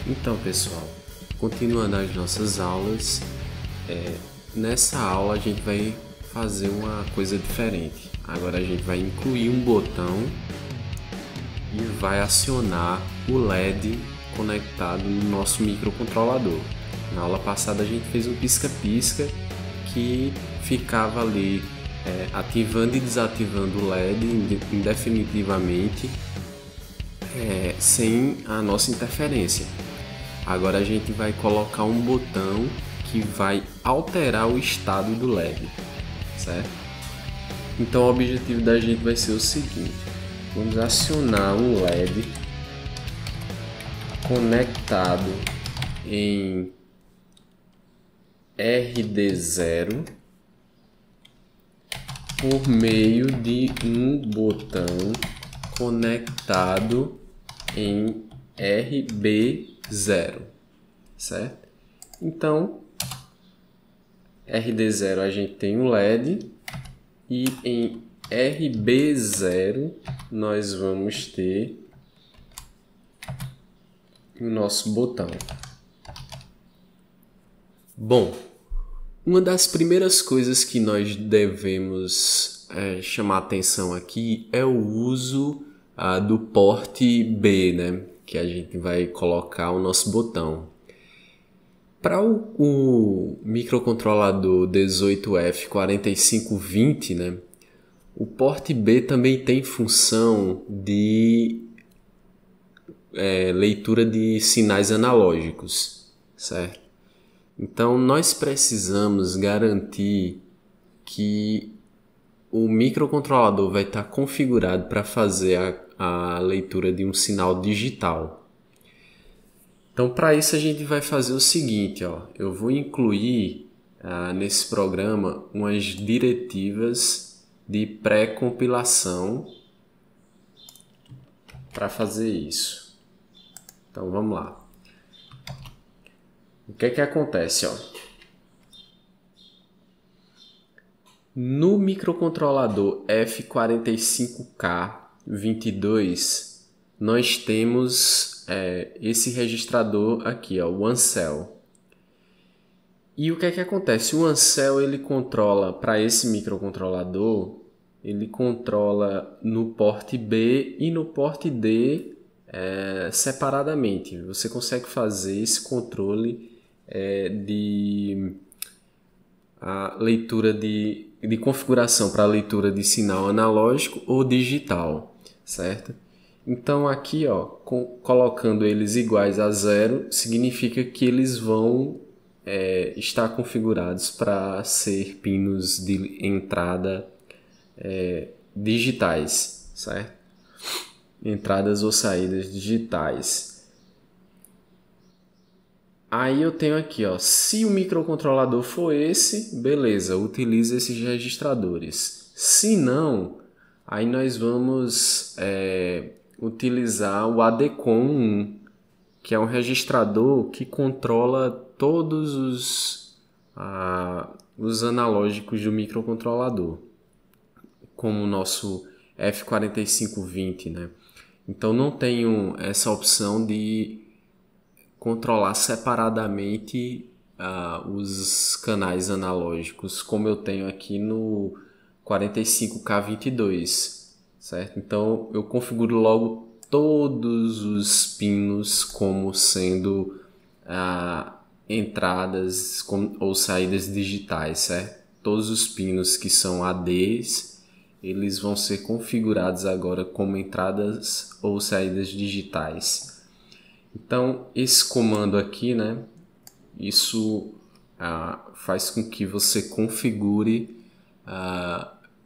Então, pessoal, continuando as nossas aulas, nessa aula a gente vai fazer uma coisa diferente. Agora a gente vai incluir um botão e vai acionar o LED conectado no nosso microcontrolador. Na aula passada a gente fez um pisca-pisca que ficava ali ativando e desativando o LED indefinitivamente sem a nossa interferência. Agora a gente vai colocar um botão que vai alterar o estado do LED, certo? Então o objetivo da gente vai ser o seguinte: vamos acionar um LED conectado em RD0 por meio de um botão conectado em RB0, certo? Então, RD0 a gente tem um LED e em RB0 nós vamos ter o nosso botão. Bom, uma das primeiras coisas que nós devemos chamar atenção aqui é o uso do porte B, né? Que a gente vai colocar o nosso botão. Para o microcontrolador 18F4520, né? O porte B também tem função de leitura de sinais analógicos, certo? Então, nós precisamos garantir que o microcontrolador vai estar configurado para fazer a leitura de um sinal digital. Então, para isso, a gente vai fazer o seguinte, ó. Eu vou incluir nesse programa umas diretivas de pré-compilação para fazer isso. Então, vamos lá. O que é que acontece, ó? No microcontrolador F45K22, nós temos esse registrador aqui, ó, o Ancel. E o que é que acontece? O Ancel, ele controla, para esse microcontrolador, ele controla no porte B e no porte D separadamente. Você consegue fazer esse controle de a leitura de configuração para a leitura de sinal analógico ou digital, certo? Então aqui, ó, colocando eles iguais a 0, significa que eles vão estar configurados para ser pinos de entrada digitais, certo? Entradas ou saídas digitais. Aí eu tenho aqui, ó, se o microcontrolador for esse, beleza, utiliza esses registradores. Se não, aí nós vamos utilizar o ADCOM1, que é um registrador que controla todos os analógicos do microcontrolador, como o nosso F4520, né? Então não tenho essa opção de controlar separadamente os canais analógicos, como eu tenho aqui no 45K22, certo? Então eu configuro logo todos os pinos como sendo entradas ou saídas digitais, certo? Todos os pinos que são ADs, eles vão ser configurados agora como entradas ou saídas digitais. Então, esse comando aqui, né, isso faz com que você configure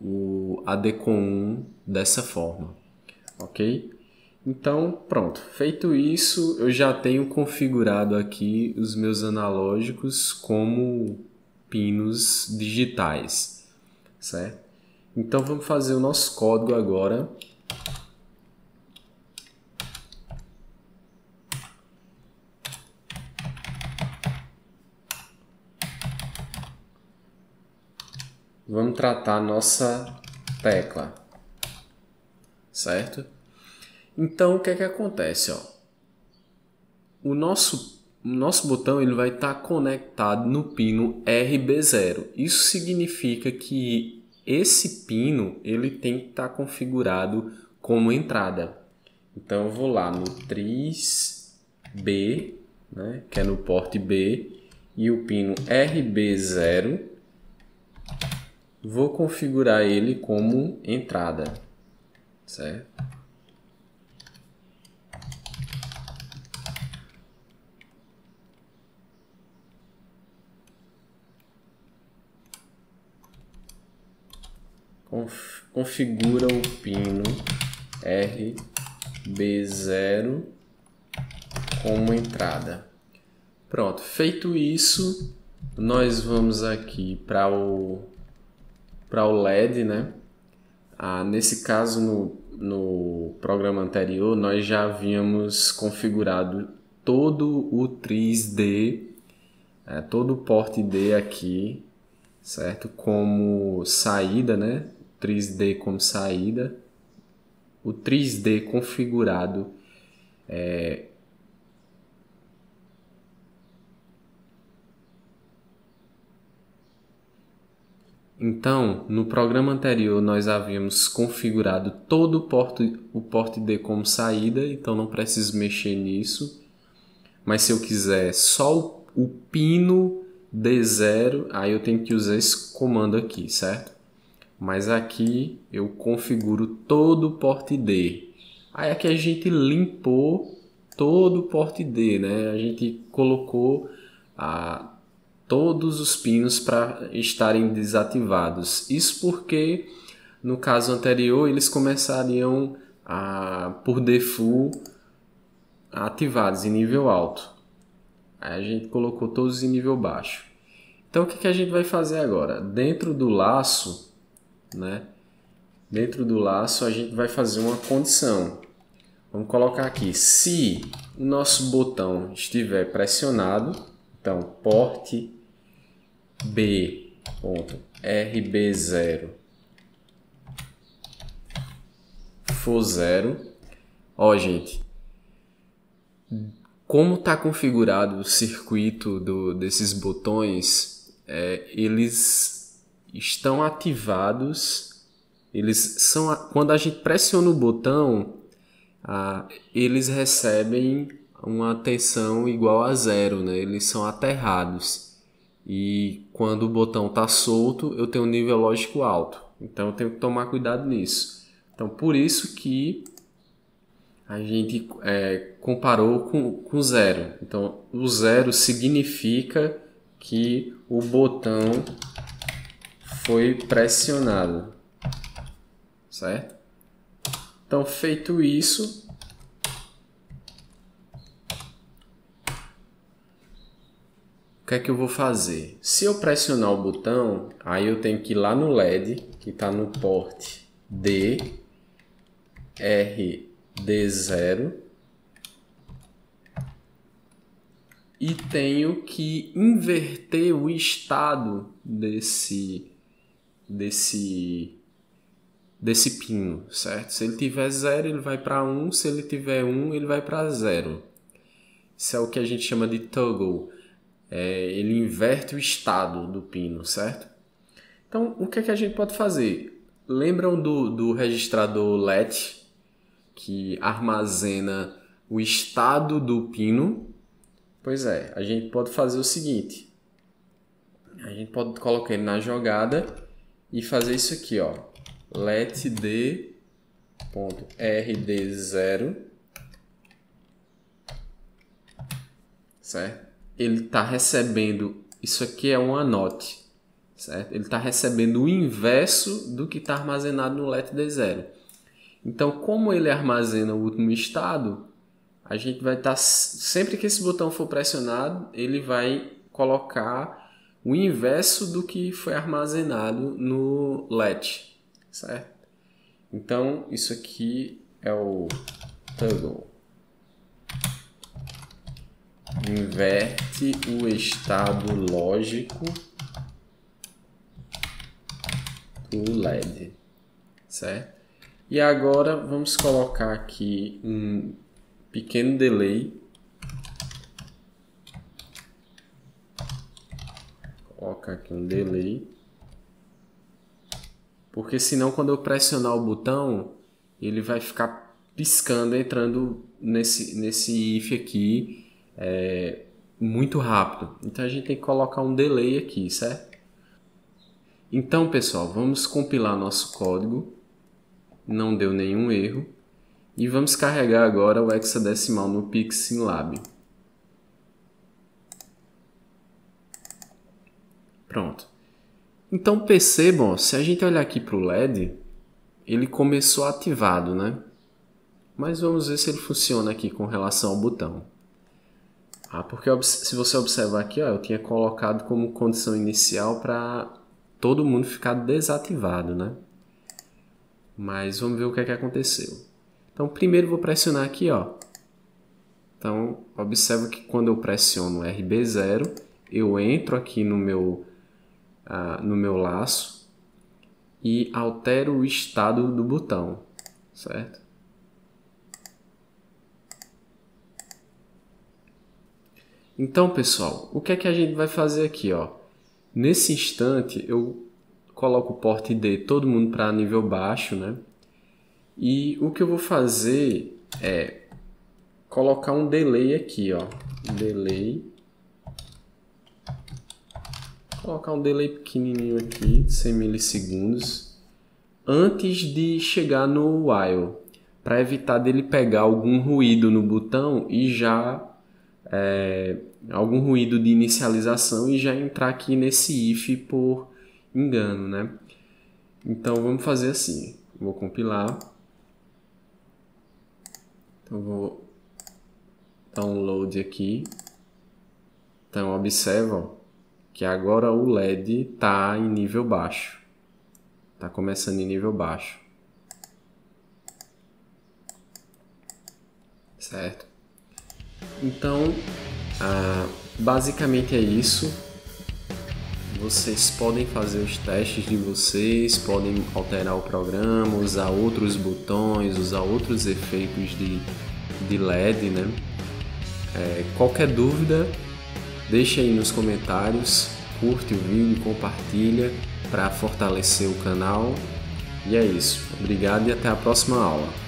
o ADCOM1 dessa forma, ok? Então, pronto. Feito isso, eu já tenho configurado aqui os meus analógicos como pinos digitais, certo? Então, vamos fazer o nosso código agora. Vamos tratar a nossa tecla, certo? Então, o que é que acontece, ó? o nosso botão ele vai estar conectado no pino RB0. Isso significa que esse pino ele tem que estar configurado como entrada. Então eu vou lá no tris B, né, que é no porte B, e o pino RB0, vou configurar ele como entrada, certo? Configura o pino RB0 como entrada. Pronto, feito isso, nós vamos aqui para o LED, né? Nesse caso, no programa anterior, nós já havíamos configurado todo o tris D, todo o porte D aqui, certo? Como saída, né? Tris D como saída. O tris D configurado Então, no programa anterior nós havíamos configurado todo o porte D como saída, então não preciso mexer nisso. Mas se eu quiser só o pino D0, aí eu tenho que usar esse comando aqui, certo? Mas aqui eu configuro todo o porte D. Aí aqui a gente limpou todo o porte D, né? A gente colocou todos os pinos para estarem desativados. Isso porque no caso anterior eles começariam por default ativados em nível alto. Aí a gente colocou todos em nível baixo. Então o que a gente vai fazer agora? Dentro do laço, né? Dentro do laço a gente vai fazer uma condição. Vamos colocar aqui, se o nosso botão estiver pressionado, então porte B.RB0 for 0. Ó, gente, como está configurado o circuito desses botões, eles estão ativados, quando a gente pressiona o botão, eles recebem uma tensão igual a 0, né? Eles são aterrados. E quando o botão está solto, eu tenho um nível lógico alto. Então eu tenho que tomar cuidado nisso. Então por isso que a gente comparou com 0. Então o 0 significa que o botão foi pressionado, certo? Então feito isso, o que é que eu vou fazer? Se eu pressionar o botão, aí eu tenho que ir lá no LED, que está no porte D, RD0, e tenho que inverter o estado desse pino, certo? Se ele tiver 0, ele vai para 1, se ele tiver 1, ele vai para 0. Isso é o que a gente chama de toggle. Ele inverte o estado do pino, certo? Então, o que é que a gente pode fazer? Lembram do registrador LET, que armazena o estado do pino? Pois é, a gente pode fazer o seguinte. A gente pode colocar ele na jogada e fazer isso aqui, ó. letd.rd0, certo? Ele está recebendo, isso aqui é uma note, certo? Ele está recebendo o inverso do que está armazenado no letd0. Então, como ele armazena o último estado, a gente vai estar, sempre que esse botão for pressionado, ele vai colocar o inverso do que foi armazenado no let, certo? Então, isso aqui é o toggle. Inverte o estado lógico do LED, certo? E agora vamos colocar aqui um pequeno delay colocar aqui um delay. Porque senão quando eu pressionar o botão, ele vai ficar piscando, entrando nesse if aqui muito rápido. Então a gente tem que colocar um delay aqui, certo? Então, pessoal, vamos compilar nosso código. Não deu nenhum erro. E vamos carregar agora o hexadecimal no PixSimlab. Pronto. Então percebam, se a gente olhar aqui para o LED, ele começou ativado, né? Mas vamos ver se ele funciona aqui com relação ao botão. Porque se você observar aqui, eu tinha colocado como condição inicial para todo mundo ficar desativado, né? Mas vamos ver o que é que aconteceu. Então primeiro vou pressionar aqui, Então observa que quando eu pressiono RB0, eu entro aqui no meu laço e altero o estado do botão, certo? Então, pessoal, o que é que a gente vai fazer aqui, Nesse instante, eu coloco o port D todo mundo para nível baixo, né? E o que eu vou fazer é colocar um delay aqui, Delay. Colocar um delay pequenininho aqui, 100 milissegundos, antes de chegar no while, para evitar dele pegar algum ruído no botão e já algum ruído de inicialização e já entrar aqui nesse if por engano, né? Então vamos fazer assim, vou compilar, então vou dar um load aqui, então observam que agora o LED está em nível baixo, está começando em nível baixo, certo? Então, basicamente é isso. Vocês podem fazer os testes de vocês, podem alterar o programa, usar outros botões, usar outros efeitos de LED, né? Qualquer dúvida, deixa aí nos comentários, curte o vídeo, compartilha para fortalecer o canal. E é isso. Obrigado e até a próxima aula.